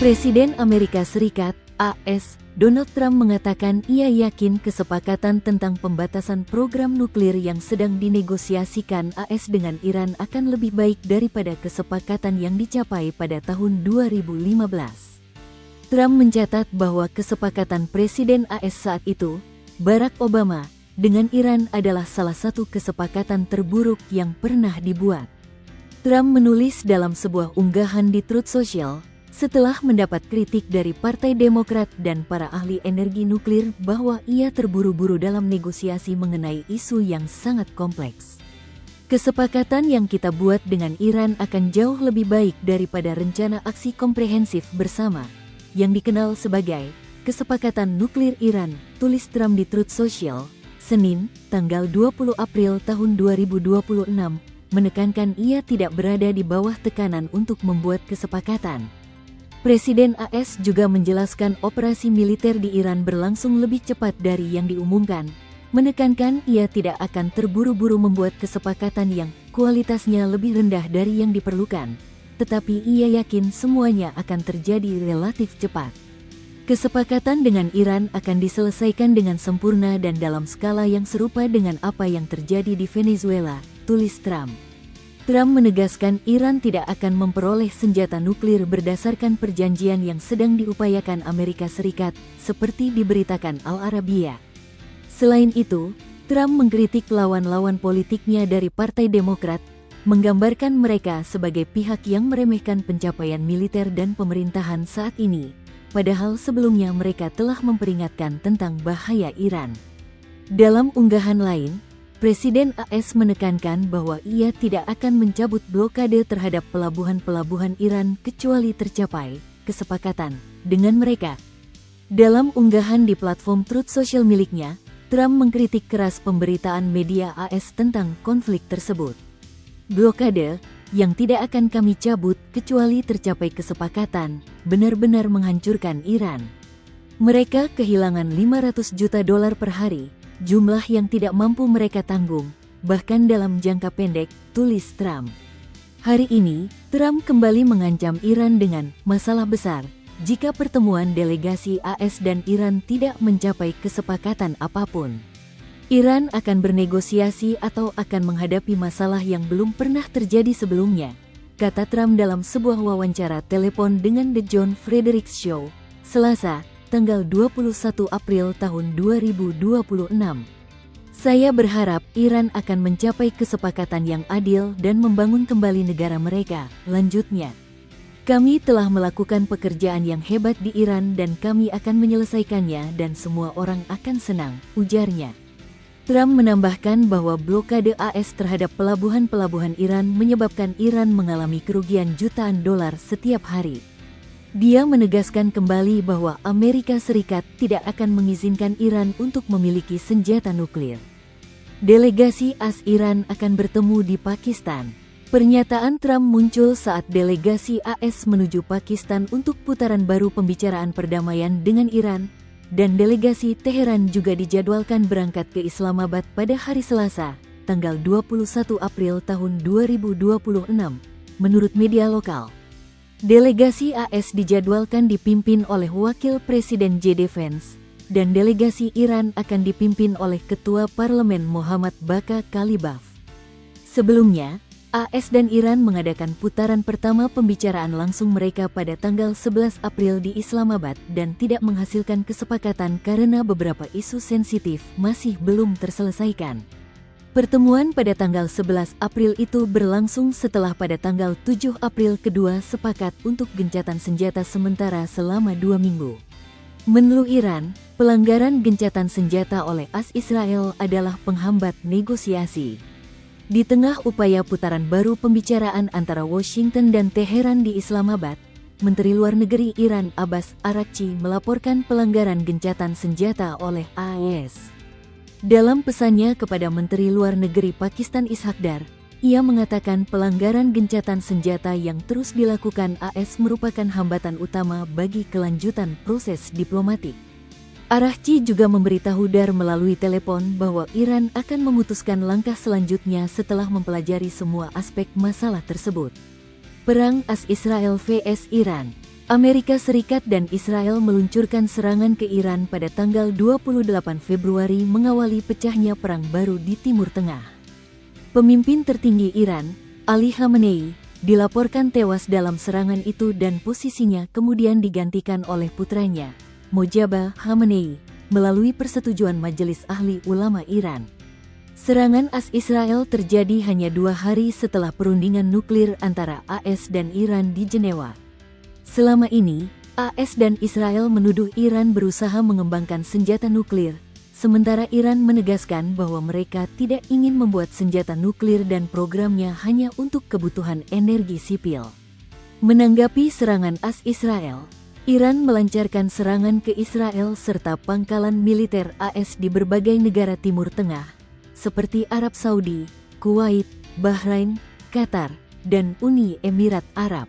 Presiden Amerika Serikat, AS, Donald Trump mengatakan ia yakin kesepakatan tentang pembatasan program nuklir yang sedang dinegosiasikan AS dengan Iran akan lebih baik daripada kesepakatan yang dicapai pada tahun 2015. Trump mencatat bahwa kesepakatan Presiden AS saat itu, Barack Obama, dengan Iran adalah salah satu kesepakatan terburuk yang pernah dibuat. Trump menulis dalam sebuah unggahan di Truth Social, setelah mendapat kritik dari Partai Demokrat dan para ahli energi nuklir bahwa ia terburu-buru dalam negosiasi mengenai isu yang sangat kompleks. Kesepakatan yang kita buat dengan Iran akan jauh lebih baik daripada rencana aksi komprehensif bersama, yang dikenal sebagai Kesepakatan Nuklir Iran, tulis Trump di Truth Social, Senin, tanggal 20 April tahun 2026, menekankan ia tidak berada di bawah tekanan untuk membuat kesepakatan. Presiden AS juga menjelaskan operasi militer di Iran berlangsung lebih cepat dari yang diumumkan, menekankan ia tidak akan terburu-buru membuat kesepakatan yang kualitasnya lebih rendah dari yang diperlukan, tetapi ia yakin semuanya akan terjadi relatif cepat. Kesepakatan dengan Iran akan diselesaikan dengan sempurna dan dalam skala yang serupa dengan apa yang terjadi di Venezuela, tulis Trump. Trump menegaskan Iran tidak akan memperoleh senjata nuklir berdasarkan perjanjian yang sedang diupayakan Amerika Serikat, seperti diberitakan Al Arabiya. Selain itu, Trump mengkritik lawan-lawan politiknya dari Partai Demokrat, menggambarkan mereka sebagai pihak yang meremehkan pencapaian militer dan pemerintahan saat ini, padahal sebelumnya mereka telah memperingatkan tentang bahaya Iran. Dalam unggahan lain, Presiden AS menekankan bahwa ia tidak akan mencabut blokade terhadap pelabuhan-pelabuhan Iran kecuali tercapai kesepakatan dengan mereka. Dalam unggahan di platform Truth Social miliknya, Trump mengkritik keras pemberitaan media AS tentang konflik tersebut. Blokade, yang tidak akan kami cabut kecuali tercapai kesepakatan, benar-benar menghancurkan Iran. Mereka kehilangan $500 juta per hari, jumlah yang tidak mampu mereka tanggung, bahkan dalam jangka pendek, tulis Trump. Hari ini, Trump kembali mengancam Iran dengan masalah besar jika pertemuan delegasi AS dan Iran tidak mencapai kesepakatan apapun. Iran akan bernegosiasi atau akan menghadapi masalah yang belum pernah terjadi sebelumnya, kata Trump dalam sebuah wawancara telepon dengan The John Fredericks Show, Selasa, tanggal 21 April tahun 2026. Saya berharap Iran akan mencapai kesepakatan yang adil dan membangun kembali negara mereka, lanjutnya. Kami telah melakukan pekerjaan yang hebat di Iran dan kami akan menyelesaikannya dan semua orang akan senang, ujarnya. Trump menambahkan bahwa blokade AS terhadap pelabuhan-pelabuhan Iran menyebabkan Iran mengalami kerugian jutaan dolar setiap hari. Dia menegaskan kembali bahwa Amerika Serikat tidak akan mengizinkan Iran untuk memiliki senjata nuklir. Delegasi AS Iran akan bertemu di Pakistan. Pernyataan Trump muncul saat delegasi AS menuju Pakistan untuk putaran baru pembicaraan perdamaian dengan Iran, dan delegasi Teheran juga dijadwalkan berangkat ke Islamabad pada hari Selasa, tanggal 21 April tahun 2026, menurut media lokal. Delegasi AS dijadwalkan dipimpin oleh Wakil Presiden JD Vance, dan delegasi Iran akan dipimpin oleh Ketua Parlemen Mohammad Baka Kalibaf. Sebelumnya, AS dan Iran mengadakan putaran pertama pembicaraan langsung mereka pada tanggal 11 April di Islamabad dan tidak menghasilkan kesepakatan karena beberapa isu sensitif masih belum terselesaikan. Pertemuan pada tanggal 11 April itu berlangsung setelah pada tanggal 7 April kedua sepakat untuk gencatan senjata sementara selama 2 minggu. Menurut Iran, pelanggaran gencatan senjata oleh AS Israel adalah penghambat negosiasi. Di tengah upaya putaran baru pembicaraan antara Washington dan Teheran di Islamabad, Menteri Luar Negeri Iran Abbas Araghchi melaporkan pelanggaran gencatan senjata oleh AS. Dalam pesannya kepada Menteri Luar Negeri Pakistan Ishaq Dar, ia mengatakan pelanggaran gencatan senjata yang terus dilakukan AS merupakan hambatan utama bagi kelanjutan proses diplomatik. Araghchi juga memberitahu Dar melalui telepon bahwa Iran akan memutuskan langkah selanjutnya setelah mempelajari semua aspek masalah tersebut. Perang AS Israel vs Iran. Amerika Serikat dan Israel meluncurkan serangan ke Iran pada tanggal 28 Februari mengawali pecahnya perang baru di Timur Tengah. Pemimpin tertinggi Iran, Ali Khamenei, dilaporkan tewas dalam serangan itu dan posisinya kemudian digantikan oleh putranya, Mojtaba Khamenei, melalui persetujuan Majelis Ahli Ulama Iran. Serangan Israel terjadi hanya 2 hari setelah perundingan nuklir antara AS dan Iran di Jenewa. Selama ini, AS dan Israel menuduh Iran berusaha mengembangkan senjata nuklir, sementara Iran menegaskan bahwa mereka tidak ingin membuat senjata nuklir dan programnya hanya untuk kebutuhan energi sipil. Menanggapi serangan Israel, Iran melancarkan serangan ke Israel serta pangkalan militer AS di berbagai negara Timur Tengah, seperti Arab Saudi, Kuwait, Bahrain, Qatar, dan Uni Emirat Arab.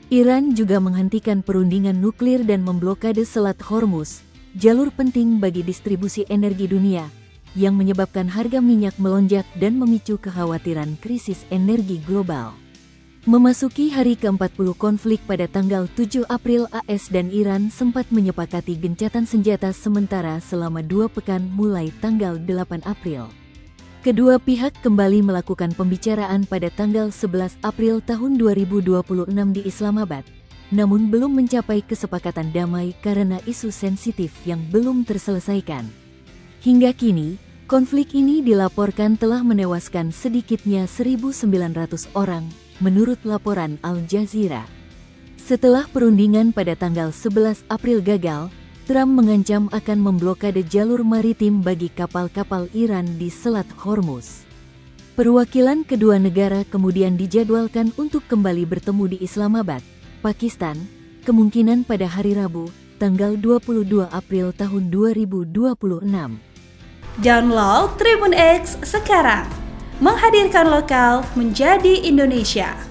Iran juga menghentikan perundingan nuklir dan memblokade Selat Hormuz, jalur penting bagi distribusi energi dunia, yang menyebabkan harga minyak melonjak dan memicu kekhawatiran krisis energi global. Memasuki hari ke-40 konflik pada tanggal 7 April, AS dan Iran sempat menyepakati gencatan senjata sementara selama 2 pekan mulai tanggal 8 April. Kedua pihak kembali melakukan pembicaraan pada tanggal 11 April tahun 2026 di Islamabad, namun belum mencapai kesepakatan damai karena isu sensitif yang belum terselesaikan. Hingga kini, konflik ini dilaporkan telah menewaskan sedikitnya 1.900 orang, menurut laporan Al Jazeera. Setelah perundingan pada tanggal 11 April gagal, Trump mengancam akan memblokade jalur maritim bagi kapal-kapal Iran di Selat Hormuz. Perwakilan kedua negara kemudian dijadwalkan untuk kembali bertemu di Islamabad, Pakistan, kemungkinan pada hari Rabu, tanggal 22 April tahun 2026. Download Tribun X sekarang, menghadirkan lokal menjadi Indonesia.